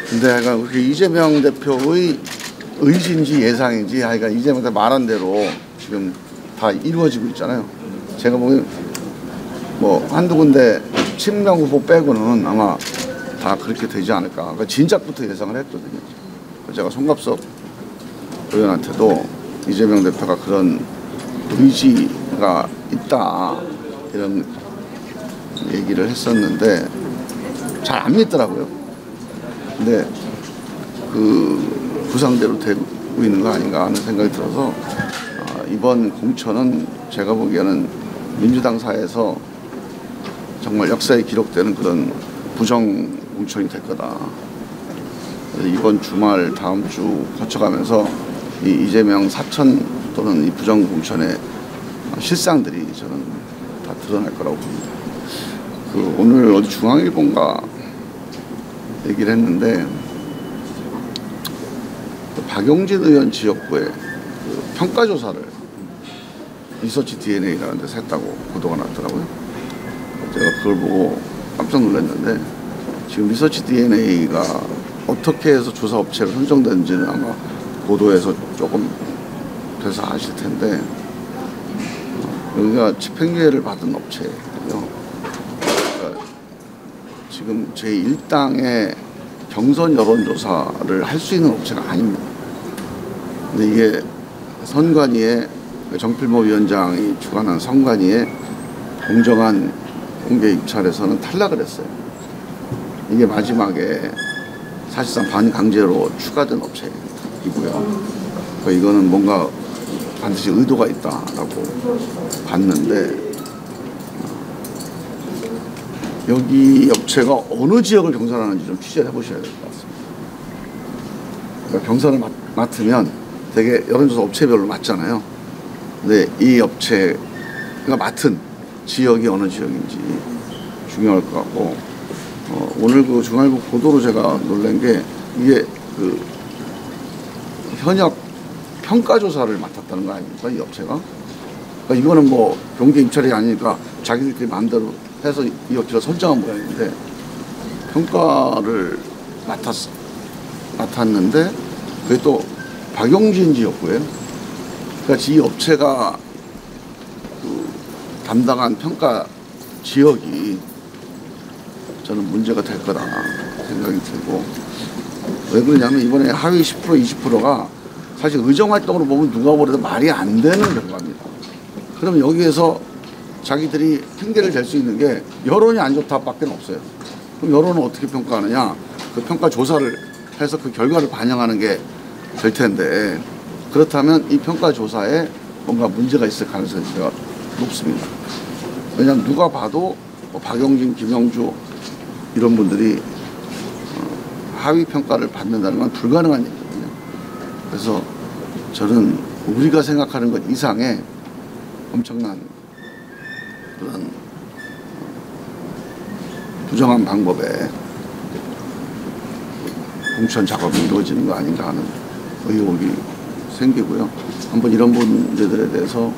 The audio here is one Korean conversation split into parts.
근데 하여간 우리 이재명 대표의 의지인지 예상인지 하여간 이재명 대표 말한 대로 지금 다 이루어지고 있잖아요. 제가 보기엔 뭐 한두 군데 친명 후보 빼고는 아마 다 그렇게 되지 않을까. 그러니까 진작부터 예상을 했거든요. 제가 송갑석 의원한테도 이재명 대표가 그런 의지가 있다 이런 얘기를 했었는데 잘 안 믿더라고요. 근데 그 구상대로 되고 있는 거 아닌가 하는 생각이 들어서 이번 공천은 제가 보기에는 민주당 사에서 정말 역사에 기록되는 그런 부정 공천이 될 거다. 그래서 이번 주말 다음 주 거쳐가면서 이 이재명 사천 또는 이 부정 공천의 실상들이 저는 다 드러날 거라고 봅니다. 그 오늘 어디 중앙일보인가 얘기를 했는데 그 박용진 의원 지역구에 그 평가조사를 리서치 DNA라는 데서 했다고 보도가 났더라고요. 제가 그걸 보고 깜짝 놀랐는데 지금 리서치 DNA가 어떻게 해서 조사 업체로 선정되는지는 아마 보도에서 조금 돼서 아실 텐데 여기가 집행유예를 받은 업체예요. 그러니까 지금 제1당의 경선 여론조사를 할 수 있는 업체가 아닙니다. 근데 이게 선관위의 정필모 위원장이 주관한 선관위의 공정한 공개 입찰에서는 탈락을 했어요. 이게 마지막에 사실상 반강제로 추가된 업체이고요. 그러니까 이거는 뭔가 반드시 의도가 있다라고 봤는데 여기 업체가 어느 지역을 경선하는지 좀 취재를 해보셔야 될 것 같습니다. 그러니까 경선을 맡으면 되게 여론조사 업체별로 맞잖아요. 근데 이 업체가 맡은 지역이 어느 지역인지 중요할 것 같고 오늘 그 중앙일보 보도로 제가 놀란 게 이게 그 현역 평가조사를 맡았다는 거 아닙니까? 이 업체가? 그러니까 이거는 뭐 경계 입찰이 아니니까 자기들끼리 마음대로 해서 이 업체가 설정한 모양인데 평가를 맡았는데 그게 또 박용진 지역구예요. 그러니까 이 업체가 그 담당한 평가 지역이 저는 문제가 될 거다 생각이 들고 왜 그러냐면 이번에 하위 10% 20%가 사실 의정활동으로 보면 누가 보래도 말이 안 되는 결과입니다. 그러면 여기에서 자기들이 핑계를 댈 수 있는 게 여론이 안 좋다밖에 없어요. 그럼 여론은 어떻게 평가하느냐? 그 평가 조사를 해서 그 결과를 반영하는 게 될 텐데 그렇다면 이 평가 조사에 뭔가 문제가 있을 가능성이 제가 높습니다. 왜냐하면 누가 봐도 뭐 박용진, 김영주 이런 분들이 하위 평가를 받는다는 건 불가능한 일이거든요. 그래서 저는 우리가 생각하는 것 이상의 엄청난 그런 부정한 방법에 공천 작업이 이루어지는 거 아닌가 하는 의혹이 생기고요. 한번 이런 문제들에 대해서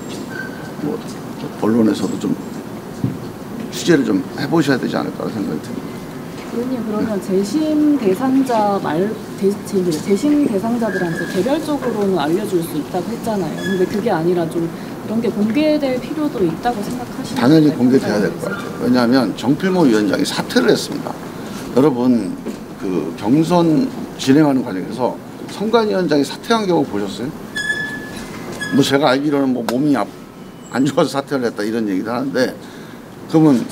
뭐 언론에서도 좀 취재를 좀 해보셔야 되지 않을까 생각이 듭니다. 의원님 그러면 재심 대상자들한테 개별적으로는 알려줄 수 있다고 했잖아요. 근데 그게 아니라 좀 그런 게 공개될 필요도 있다고 생각하시나요? 당연히 공개돼야 될 것 같아요. 왜냐하면 정필모 위원장이 사퇴를 했습니다. 여러분 그 경선 진행하는 과정에서 선관위원장이 사퇴한 경우 보셨어요? 뭐 제가 알기로는 뭐 몸이 안 좋아서 사퇴를 했다 이런 얘기도 하는데 그러면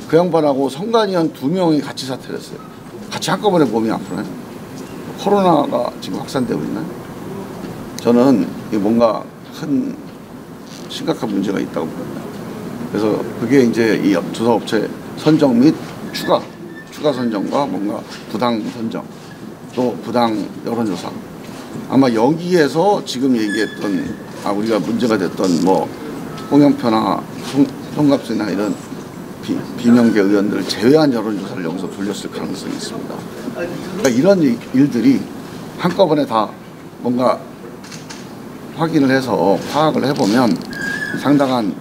그 양반하고 선관위원 2명이 같이 사퇴를 했어요. 같이 한꺼번에 몸이 아프나요? 코로나가 지금 확산되고 있나요? 저는 이게 뭔가 큰 심각한 문제가 있다고 봅니다. 그래서 그게 이제 이 조사업체 선정 및 추가 선정과 뭔가 부당 선정 또 부당 여론조사 아마 여기에서 지금 얘기했던 우리가 문제가 됐던 뭐 홍영표나 송갑수나 이런 비명계 의원들을 제외한 여론조사를 여기서 돌렸을 가능성이 있습니다. 그러니까 이런 일들이 한꺼번에 다 뭔가 확인을 해서 파악을 해보면 상당한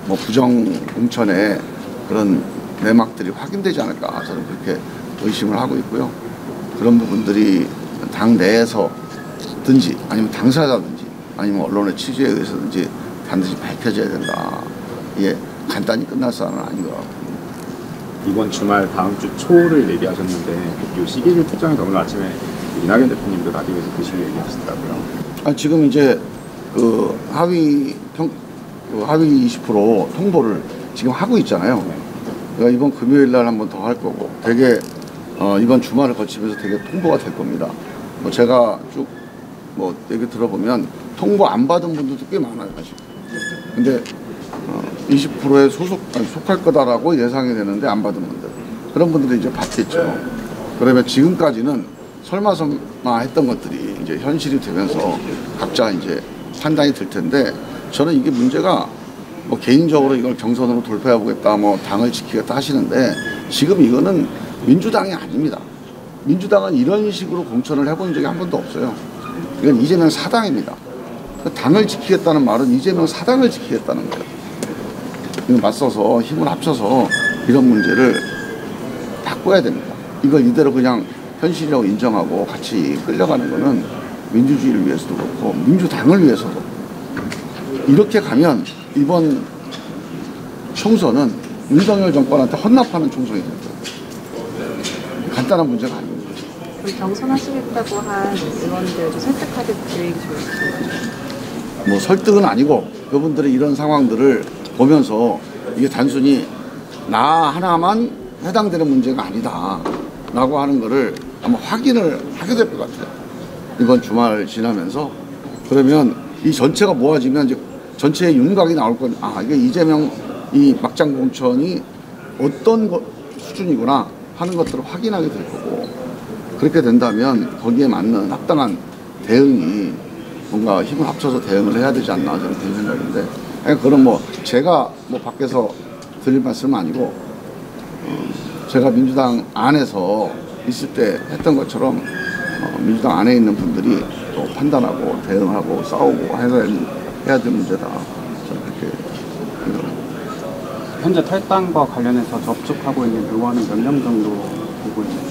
뭐 부정 공천의 그런 내막들이 확인되지 않을까 저는 그렇게 의심을 하고 있고요. 그런 부분들이 당 내에서든지 아니면 당사자든지 아니면 언론의 취재에 의해서든지 반드시 밝혀져야 된다. 이게 간단히 끝날 사안은 아닌 것 같고. 이번 주말 다음 주 초를 얘기하셨는데 이 시기를 특정해서 오늘 아침에 이낙연 대표님도 라디오에서 그 식으로 얘기하시더라고요. 지금 이제 그 하위 20% 통보를 지금 하고 있잖아요. 그러니까 이번 금요일 날 한 번 더 할 거고 되게 이번 주말을 거치면서 되게 통보가 될 겁니다. 뭐 제가 쭉 뭐 얘기 들어보면 통보 안 받은 분들도 꽤 많아요, 사실. 근데 20%에 속할 거다라고 예상이 되는데 안 받은 분들, 그런 분들이 이제 받겠죠. 그러면 지금까지는 설마 했던 것들이 이제 현실이 되면서 각자 이제 판단이 들 텐데, 저는 이게 문제가 뭐 개인적으로 이걸 경선으로 돌파해 보겠다, 뭐 당을 지키겠다 하시는데, 지금 이거는 민주당이 아닙니다. 민주당은 이런 식으로 공천을 해본 적이 한 번도 없어요. 이건 이재명 사당입니다. 당을 지키겠다는 말은 이재명 사당을 지키겠다는 거예요. 이거 맞서서 힘을 합쳐서 이런 문제를 바꿔야 됩니다. 이걸 이대로 그냥 현실이라고 인정하고 같이 끌려가는 거는 민주주의를 위해서도 그렇고 민주당을 위해서도, 이렇게 가면 이번 총선은 윤석열 정권한테 헌납하는 총선이 될 거예요. 간단한 문제가 아닙니다. 경선하시겠다고 한 의원들도 설득하듯 계획이 좋으시죠? 뭐 설득은 아니고 그분들이 이런 상황들을 보면서 이게 단순히 나 하나만 해당되는 문제가 아니다 라고 하는 거를 아마 확인을 하게 될 것 같아요. 이번 주말 지나면서. 그러면 이 전체가 모아지면 이제 전체의 윤곽이 나올 건, 이게 이재명 이 막장 공천이 어떤 수준이구나 하는 것들을 확인하게 될 거고, 그렇게 된다면 거기에 맞는 합당한 대응이 뭔가 힘을 합쳐서 대응을 해야 되지 않나, 저는 그런 생각인데, 그건 뭐 제가 뭐 밖에서 드릴 말씀은 아니고, 제가 민주당 안에서 있을 때 했던 것처럼 민주당 안에 있는 분들이 또 판단하고 대응하고 싸우고 해야 될 문제다, 저는 그렇게 생각합니다. 현재 탈당과 관련해서 접촉하고 있는 의원은 몇 명 정도 되고 있나요?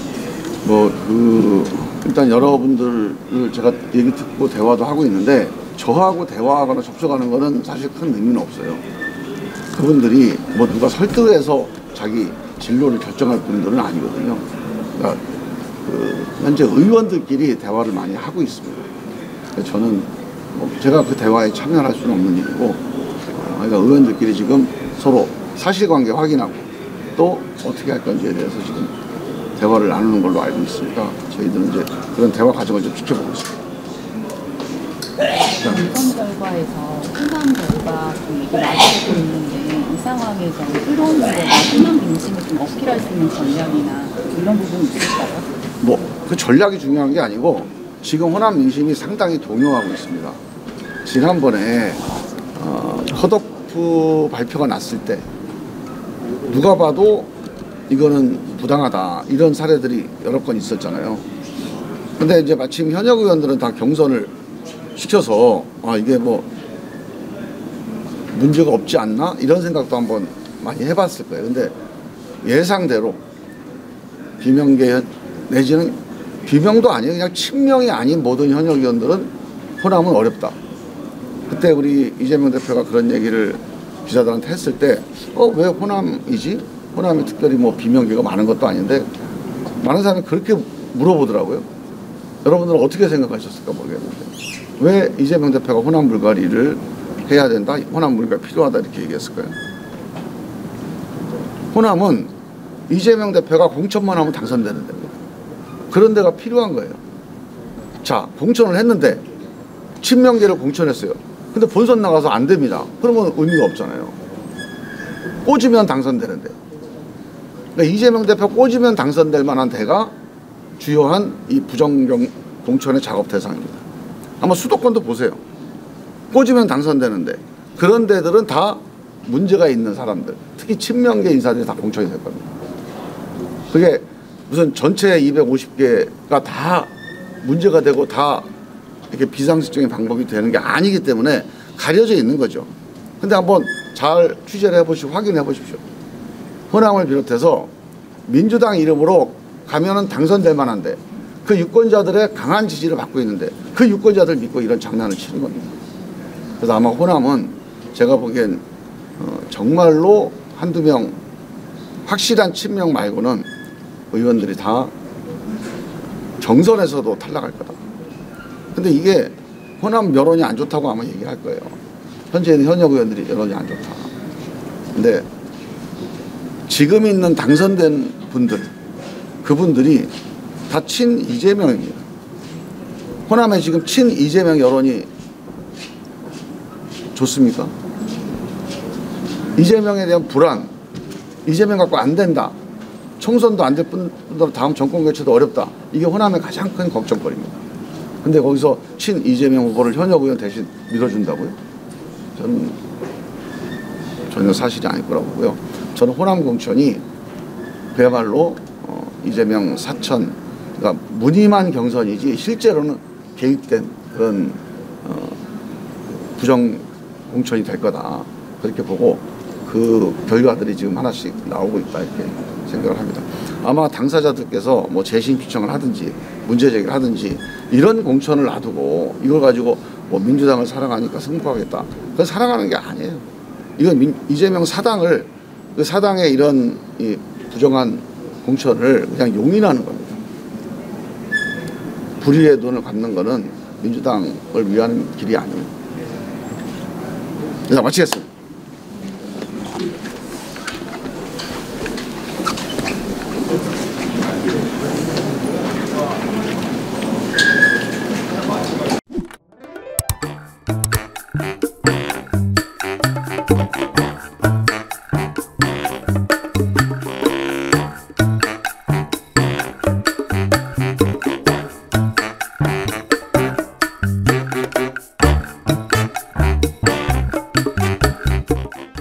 일단 여러분들을 제가 얘기 듣고 대화도 하고 있는데, 저하고 대화하거나 접촉하는 거는 사실 큰 의미는 없어요. 그분들이 뭐 누가 설득해서 자기 진로를 결정할 분들은 아니거든요. 그러니까 현재 의원들끼리 대화를 많이 하고 있습니다. 저는 뭐 제가 그 대화에 참여할 수는 없는 일이고, 그러니까 의원들끼리 지금 서로 사실관계 확인하고 또 어떻게 할 건지에 대해서 지금 대화를 나누는 걸로 알고 있으니까 저희들은 이제 그런 대화 과정을 좀 지켜보고 있습니다. 이번 결과에서 호남 결과 이게 나오고 있는데, 이 상황에서 끌어오는 거가 호남 민심을 좀 어필할 수 있는 전략이나 이런 부분이 있을까요? 그 전략이 중요한 게 아니고, 지금 호남 민심이 상당히 동요하고 있습니다. 지난번에 컷오프 발표가 났을 때 누가 봐도 이거는 부당하다, 이런 사례들이 여러 건 있었잖아요. 근데 이제 마침 현역 의원들은 다 경선을 시켜서 이게 뭐 문제가 없지 않나, 이런 생각도 한번 많이 해봤을 거예요. 근데 예상대로 비명계 내지는 비명도 아니에요, 그냥 친명이 아닌 모든 현역 의원들은 호남은 어렵다. 그때 우리 이재명 대표가 그런 얘기를 기자들한테 했을 때 왜 호남이지? 호남이 특별히 뭐 비명계가 많은 것도 아닌데, 많은 사람이 그렇게 물어보더라고요. 여러분들은 어떻게 생각하셨을까 모르겠는데, 왜 이재명 대표가 호남 물갈이를 해야 된다, 호남 물갈이 필요하다 이렇게 얘기했을까요? 호남은 이재명 대표가 공천만 하면 당선되는 데입니다. 그런 데가 필요한 거예요. 자, 공천을 했는데 친명계를 공천했어요. 근데 본선 나가서 안 됩니다. 그러면 의미가 없잖아요. 꽂으면 당선되는데. 그러니까 이재명 대표 꽂으면 당선될 만한 데가 주요한 이 부정 공천의 작업 대상입니다. 한번 수도권도 보세요. 꽂으면 당선되는데 그런 데들은 다 문제가 있는 사람들, 특히 친명계 인사들이 다 공천이 될 겁니다. 그게 무슨 전체 250개가 다 문제가 되고 다 이렇게 비상식적인 방법이 되는 게 아니기 때문에 가려져 있는 거죠. 근데 한번 잘 취재를 해보시고 확인해 보십시오. 호남을 비롯해서 민주당 이름으로 가면은 당선될 만한데 그 유권자들의 강한 지지를 받고 있는데 그 유권자들 믿고 이런 장난을 치는 겁니다. 그래서 아마 호남은 제가 보기엔 정말로 한두 명 확실한 친명 말고는 의원들이 다 경선에서도 탈락할 거다. 근데 이게 호남 여론이 안 좋다고 아마 얘기할 거예요. 현재 있는 현역 의원들이 여론이 안 좋다. 근데 지금 있는 당선된 분들, 그분들이 다 친 이재명입니다. 호남에 지금 친 이재명 여론이 좋습니까? 이재명에 대한 불안, 이재명 갖고 안 된다. 총선도 안 될 뿐더러 다음 정권 교체도 어렵다. 이게 호남의 가장 큰 걱정거리입니다. 근데 거기서 친 이재명 후보를 현역 의원 대신 밀어준다고요? 저는 전혀 사실이 아닐 거라고 보고요. 저는 호남 공천이 그야말로 이재명 사천, 그러니까 무늬만 경선이지 실제로는 개입된 그런 부정 공천이 될 거다. 그렇게 보고 그 결과들이 지금 하나씩 나오고 있다 이렇게 생각을 합니다. 아마 당사자들께서 뭐 재심 피청을 하든지 문제 제기를 하든지 이런 공천을 놔두고 이걸 가지고 뭐 민주당을 사랑하니까 승복하겠다. 그건 사랑하는 게 아니에요. 이건 이재명 사당을 그 사당의 이런 이 부정한 공천을 그냥 용인하는 겁니다. 불의의 돈을 갚는 거는 민주당을 위하는 길이 아니에요. 자, 마치겠습니다.